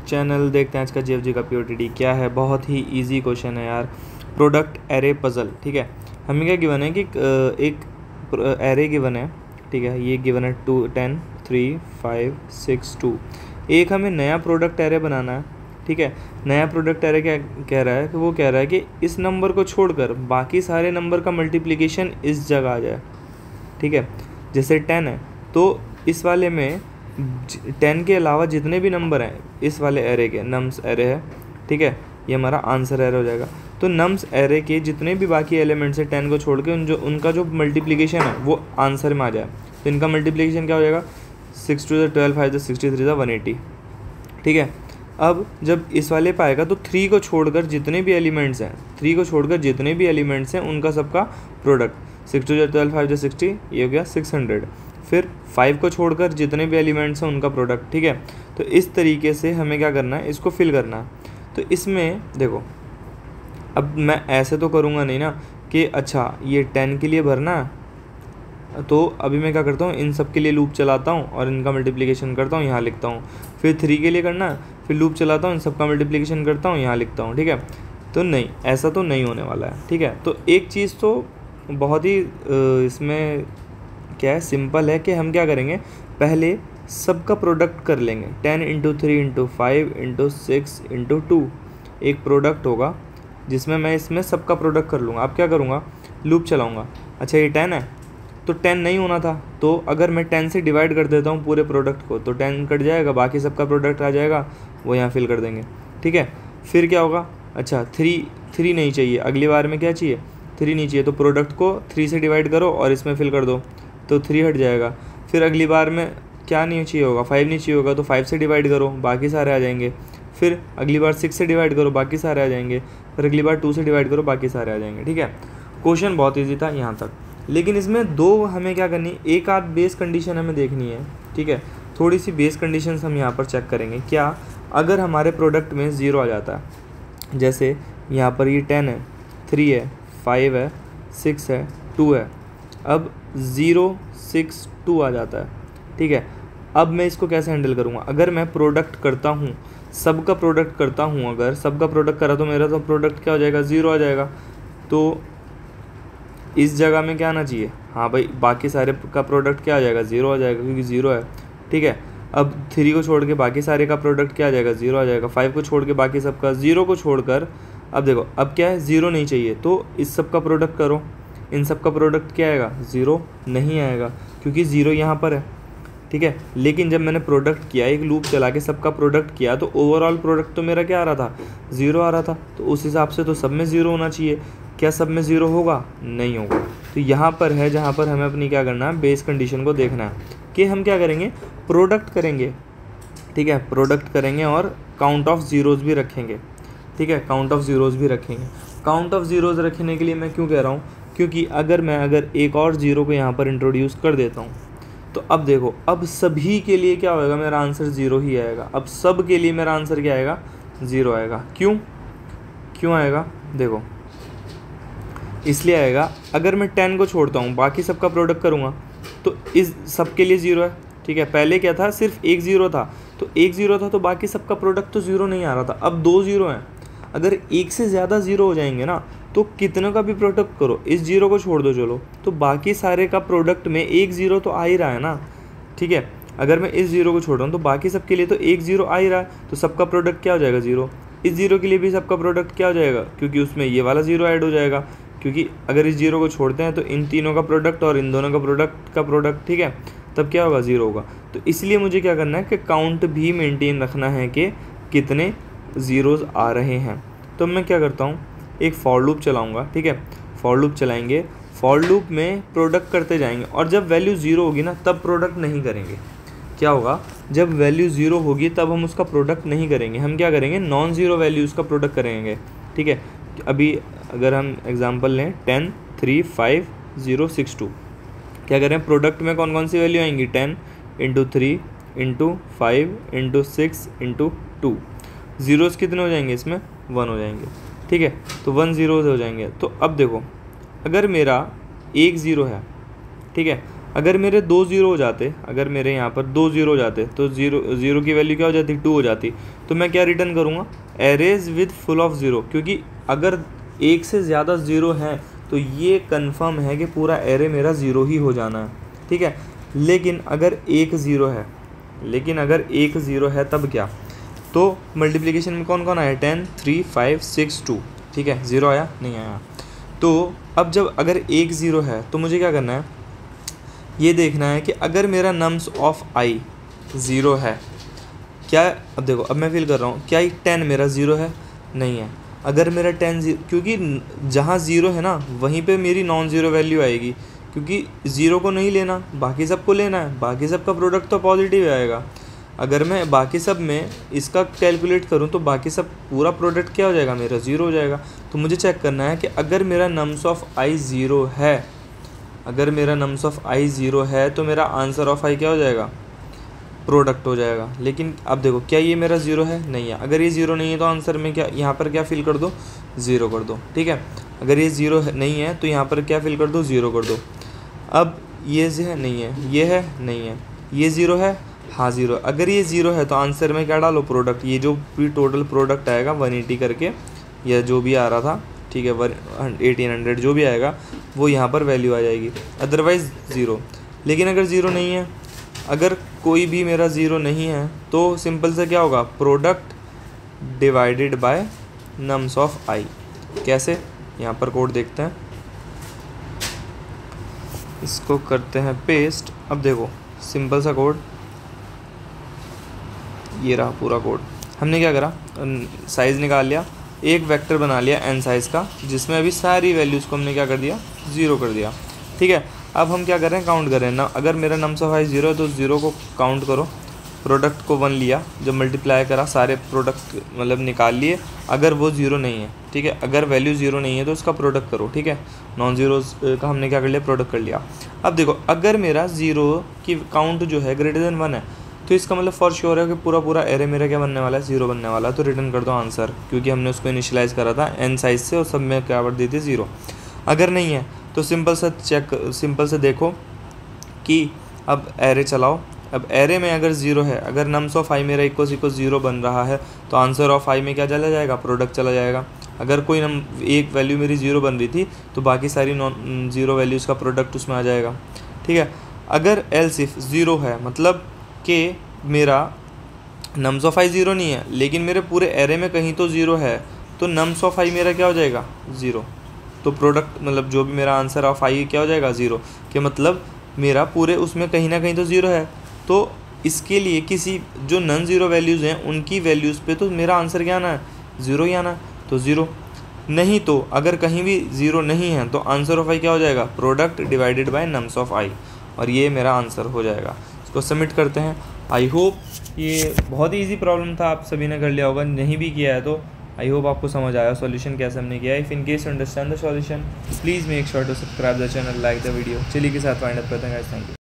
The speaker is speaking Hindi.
चैनल। देखते हैं आज का जीएफजी का पीओटीडी क्या है। बहुत ही इजी क्वेश्चन है यार, प्रोडक्ट एरे पजल। ठीक है, हमें क्या गिवन है कि एक एरे गिवन है। ठीक है, ये गिवन है 2 10 3 5 6 2। एक हमें नया प्रोडक्ट एरे बनाना है। ठीक है, नया प्रोडक्ट एरे क्या कह रहा है कि वो कह रहा है कि इस नंबर को छोड़कर बाकी सारे नंबर का मल्टीप्लिकेशन इस जगह आ जाए। ठीक है, जैसे 10 है तो इस वाले में 10 के अलावा जितने भी नंबर हैं इस वाले एरे के, नम्स एरे है। ठीक है, ये हमारा आंसर एरे हो जाएगा। तो नम्स एरे के जितने भी बाकी एलिमेंट्स हैं 10 को छोड़ के उनका जो मल्टीप्लिकेशन है वो आंसर में आ जाए। तो इनका मल्टीप्लिकेशन क्या हो जाएगा, 6 2 12 5 63 180। ठीक है, अब जब इस वाले पे आएगा तो 3 को छोड़कर जितने भी एलिमेंट्स हैं, 3 को छोड़कर जितने भी एलिमेंट्स हैं उनका सबका प्रोडक्ट, 6 2 12 5 60, ये हो गया 600। फिर 5 को छोड़कर जितने भी एलिमेंट्स हैं उनका प्रोडक्ट। ठीक है, तो इस तरीके से हमें क्या करना है, इसको फिल करना है। तो इसमें देखो, अब मैं ऐसे तो करूँगा नहीं ना कि अच्छा ये 10 के लिए भरना है, तो अभी मैं क्या करता हूँ, इन सब के लिए लूप चलाता हूँ और इनका मल्टीप्लिकेशन करता हूँ, यहाँ लिखता हूँ। फिर 3 के लिए करना है, फिर लूप चलाता हूँ, इन सब का मल्टीप्लिकेशन करता हूँ, यहाँ लिखता हूँ। ठीक है, तो नहीं, ऐसा तो नहीं होने वाला है। ठीक है, तो एक चीज़ तो बहुत ही इसमें क्या है, सिंपल है कि हम क्या करेंगे, पहले सबका प्रोडक्ट कर लेंगे। 10 × 3 × 5 × 6 × 2 एक प्रोडक्ट होगा जिसमें मैं इसमें सबका प्रोडक्ट कर लूँगा। अब क्या करूँगा, लूप चलाऊँगा। अच्छा ये 10 है तो 10 नहीं होना था, तो अगर मैं 10 से डिवाइड कर देता हूँ पूरे प्रोडक्ट को तो 10 कट जाएगा, बाकी सबका प्रोडक्ट आ जाएगा, वो यहाँ फिल कर देंगे। ठीक है, फिर क्या होगा, अच्छा 3 नहीं चाहिए, अगली बार में क्या चाहिए, 3 नहीं चाहिए, तो प्रोडक्ट को 3 से डिवाइड करो और इसमें फिल कर दो तो 3 हट जाएगा। फिर अगली बार में क्या नहीं चाहिए होगा, 5 नहीं चाहिए होगा, तो 5 से डिवाइड करो, बाकी सारे आ जाएंगे। फिर अगली बार 6 से डिवाइड करो, बाकी सारे आ जाएंगे। फिर अगली बार 2 से डिवाइड करो, बाकी सारे आ जाएंगे। ठीक है, क्वेश्चन बहुत ईजी था यहाँ तक, लेकिन इसमें दो हमें क्या करनी है, एक आध बेस कंडीशन हमें देखनी है। ठीक है, थोड़ी सी बेस कंडीशंस हम यहाँ पर चेक करेंगे। क्या अगर हमारे प्रोडक्ट में 0 आ जाता है, जैसे यहाँ पर ये 10 है, 3 है, 5 है, 6 है, 2 है, अब 0 6 2 आ जाता है। ठीक है, अब मैं इसको कैसे हैंडल करूँगा, अगर मैं प्रोडक्ट करता हूँ, सबका प्रोडक्ट करता हूँ, अगर सबका प्रोडक्ट करा तो मेरा तो प्रोडक्ट क्या हो जाएगा, 0 आ जाएगा। तो इस जगह में क्या आना चाहिए, हाँ भाई बाकी सारे का प्रोडक्ट क्या आ जाएगा, 0 आ जाएगा, क्योंकि 0 है। ठीक है, अब 3 को छोड़ के बाकी सारे का प्रोडक्ट क्या आ जाएगा, 0 आ जाएगा। 5 को छोड़ के बाकी सबका, 0 को छोड़कर, अब देखो अब क्या है, 0 नहीं चाहिए, तो इस सब का प्रोडक्ट करो, इन सब का प्रोडक्ट क्या आएगा, 0 नहीं आएगा, क्योंकि 0 यहाँ पर है। ठीक है, लेकिन जब मैंने प्रोडक्ट किया, एक लूप चला के सबका प्रोडक्ट किया, तो ओवरऑल प्रोडक्ट तो मेरा क्या आ रहा था, 0 आ रहा था। तो उस हिसाब से तो सब में 0 होना चाहिए। क्या सब में 0 होगा, नहीं होगा। तो यहाँ पर है जहाँ पर हमें अपनी क्या करना है, बेस कंडीशन को देखना है कि हम क्या करेंगे, प्रोडक्ट करेंगे। ठीक है, प्रोडक्ट करेंगे और काउंट ऑफ ज़ीरोज़ भी रखेंगे। ठीक है, काउंट ऑफ ज़ीरोज़ भी रखेंगे। काउंट ऑफ ज़ीरोज़ रखने के लिए मैं क्यों कह रहा हूँ, क्योंकि अगर एक और 0 को यहाँ पर इंट्रोड्यूस कर देता हूँ, तो अब देखो, अब सभी के लिए क्या होएगा, मेरा आंसर 0 ही आएगा। अब सब के लिए मेरा आंसर क्या आएगा, 0 आएगा। क्यों आएगा, देखो इसलिए आएगा, अगर मैं 10 को छोड़ता हूँ, बाकी सबका प्रोडक्ट करूँगा, तो इस सब के लिए 0 है। ठीक है, पहले क्या था, सिर्फ एक 0 था, तो एक 0 था तो बाकी सबका प्रोडक्ट तो 0 नहीं आ रहा था। अब 2 0 हैं, अगर एक से ज़्यादा 0 हो जाएंगे ना, तो कितनों का भी प्रोडक्ट करो, इस 0 को छोड़ दो चलो, तो बाकी सारे का प्रोडक्ट में एक 0 तो आ ही रहा है ना। ठीक है, अगर मैं इस 0 को छोड़ रहा हूँ तो बाकी सबके लिए तो एक 0 आ ही रहा है, तो सबका प्रोडक्ट क्या हो जाएगा, 0। इस 0 के लिए भी सबका प्रोडक्ट क्या हो जाएगा, क्योंकि उसमें ये वाला 0 ऐड हो जाएगा, क्योंकि अगर इस 0 को छोड़ते हैं तो इन तीनों का प्रोडक्ट और इन दोनों का प्रोडक्ट ठीक है, तब क्या होगा, 0 होगा। तो इसलिए मुझे क्या करना है कि काउंट भी मेंटेन रखना है कि कितने ज़ीरोज़ आ रहे हैं। तो मैं क्या करता हूँ, एक फॉर लूप चलाऊँगा। ठीक है, फॉर लूप चलाएंगे, फॉर लूप में प्रोडक्ट करते जाएंगे, और जब वैल्यू 0 होगी ना तब प्रोडक्ट नहीं करेंगे। क्या होगा, जब वैल्यू 0 होगी तब हम उसका प्रोडक्ट नहीं करेंगे, हम क्या करेंगे, नॉन ज़ीरो वैल्यूज़ का प्रोडक्ट करेंगे। ठीक है, अभी अगर हम एग्जांपल लें 10 3 5 0 6 2, क्या करें, प्रोडक्ट में कौन कौन सी वैल्यू आएंगी, 10 × 3 × 5 × 6 × 2। ज़ीरोज़ कितने हो जाएंगे, इसमें 1 हो जाएंगे। ठीक है, तो 1 ज़ीरोज़ हो जाएंगे। तो अब देखो, अगर मेरा एक 0 है, ठीक है, अगर मेरे 2 ज़ीरो हो जाते, अगर मेरे यहाँ पर 2 ज़ीरो हो जाते तो ज़ीरो की वैल्यू क्या हो जाती, 2 हो जाती। तो मैं क्या रिटर्न करूँगा, arrays with full of zero, क्योंकि अगर एक से ज़्यादा ज़ीरो हैं तो ये कंफर्म है कि पूरा एरे मेरा ज़ीरो ही हो जाना है, ठीक है। लेकिन अगर एक ज़ीरो है, तब क्या, तो मल्टीप्लिकेशन में कौन कौन आया, 10, 3, 5, 6, 2, ठीक है। ज़ीरो आया, नहीं आया। तो अब जब अगर एक ज़ीरो है तो मुझे क्या करना है, ये देखना है कि अगर मेरा नम्स ऑफ आई ज़ीरो है क्या, अब देखो अब मैं फील कर रहा हूँ, क्या 10 मेरा ज़ीरो है, नहीं है। अगर मेरा 10 क्योंकि जहाँ ज़ीरो है ना वहीं पे मेरी नॉन ज़ीरो वैल्यू आएगी, क्योंकि ज़ीरो को नहीं लेना, बाकी सब को लेना है, बाकी सब का प्रोडक्ट तो पॉजिटिव आएगा। अगर मैं बाकी सब में इसका कैलकुलेट करूँ तो बाकी सब पूरा प्रोडक्ट क्या हो जाएगा, मेरा ज़ीरो हो जाएगा। तो मुझे चेक करना है कि अगर मेरा नम्स ऑफ आई ज़ीरो है, अगर मेरा नम्स ऑफ आई ज़ीरो है तो मेरा आंसर ऑफ आई क्या हो जाएगा, प्रोडक्ट हो जाएगा। लेकिन अब देखो क्या ये मेरा ज़ीरो है, नहीं है। अगर ये ज़ीरो नहीं है तो आंसर में क्या, यहाँ पर क्या फिल कर दो, ज़ीरो कर दो, ठीक है। अगर ये ज़ीरो नहीं है तो यहाँ पर क्या फिल कर दो, ज़ीरो कर दो। अब ये है, नहीं है, ये है, नहीं है, ये ज़ीरो है, हाँ ज़ीरो। अगर ये ज़ीरो है तो आंसर में क्या डालो, प्रोडक्ट। ये जो भी टोटल प्रोडक्ट आएगा 180 करके या जो भी आ रहा था, ठीक है, 1800 जो भी आएगा वो यहाँ पर वैल्यू आ जाएगी, अदरवाइज़ ज़ीरो। लेकिन अगर ज़ीरो नहीं है, अगर कोई भी मेरा ज़ीरो नहीं है तो सिंपल से क्या होगा, product divided by nums of I. कैसे, यहाँ पर कोड देखते हैं, इसको करते हैं पेस्ट। अब देखो सिंपल सा कोड, ये रहा पूरा कोड। हमने क्या करा, साइज़ निकाल लिया, एक वेक्टर बना लिया n साइज़ का, जिसमें अभी सारी वैल्यूज़ को हमने क्या कर दिया, ज़ीरो कर दिया, ठीक है। अब हम क्या कर रहे हैं, काउंट कर रहे हैं ना। अगर मेरा नम्स ऑफ आई ज़ीरो है तो ज़ीरो को काउंट करो, प्रोडक्ट को 1 लिया, जब मल्टीप्लाई करा सारे प्रोडक्ट मतलब निकाल लिए, अगर वो ज़ीरो नहीं है, ठीक है, अगर वैल्यू ज़ीरो नहीं है तो उसका प्रोडक्ट करो, ठीक है। नॉन ज़ीरोज़ का हमने क्या कर लिया, प्रोडक्ट कर लिया। अब देखो अगर मेरा ज़ीरो की काउंट जो है ग्रेटर देन 1 है तो इसका मतलब फॉर श्योर है कि पूरा एरे मेरा क्या बनने वाला है, ज़ीरो बनने वाला है। तो रिटर्न कर दो आंसर, क्योंकि हमने उसको इनिशियलाइज़ करा था n साइज़ से और सब में क्या कर दी थी, ज़ीरो। अगर नहीं है तो सिंपल से देखो कि अब एरे चलाओ। अब एरे में अगर ज़ीरो है, अगर नम्स ऑफ आई मेरा इक्वल ज़ीरो बन रहा है तो आंसर ऑफ आई में क्या चला जाएगा, प्रोडक्ट चला जाएगा। अगर कोई एक वैल्यू मेरी ज़ीरो बन रही थी तो बाकी सारी नॉन ज़ीरो वैल्यूज़ का प्रोडक्ट उसमें आ जाएगा, ठीक है। अगर एल्स इफ ज़ीरो है, मतलब कि मेरा नम्स ऑफ आई ज़ीरो नहीं है लेकिन मेरे पूरे एरे में कहीं तो ज़ीरो है, तो नम्स ऑफ आई मेरा क्या हो जाएगा, ज़ीरो। तो प्रोडक्ट मतलब जो भी मेरा आंसर ऑफ आई क्या हो जाएगा, ज़ीरो। कि मतलब मेरा पूरे उसमें कहीं ना कहीं तो ज़ीरो है। तो इसके लिए किसी जो नॉन ज़ीरो वैल्यूज़ हैं उनकी वैल्यूज़ पे तो मेरा आंसर क्या आना है, ज़ीरो ही आना है। तो ज़ीरो नहीं, तो अगर कहीं भी ज़ीरो नहीं है तो आंसर ऑफ आई क्या हो जाएगा, product divided by nums of I, और ये मेरा आंसर हो जाएगा। इसको सबमिट करते हैं। आई होप ये बहुत ही ईजी प्रॉब्लम था, आप सभी ने कर लिया होगा। नहीं भी किया है तो आई होप आपको समझ आया सॉल्यूशन कैसे हमने किया है। If in case you understand the solution please make sure to subscribe the channel, like the video. चलिए के साथ फाइंड अप करते हैं गाइस, थैंक यू।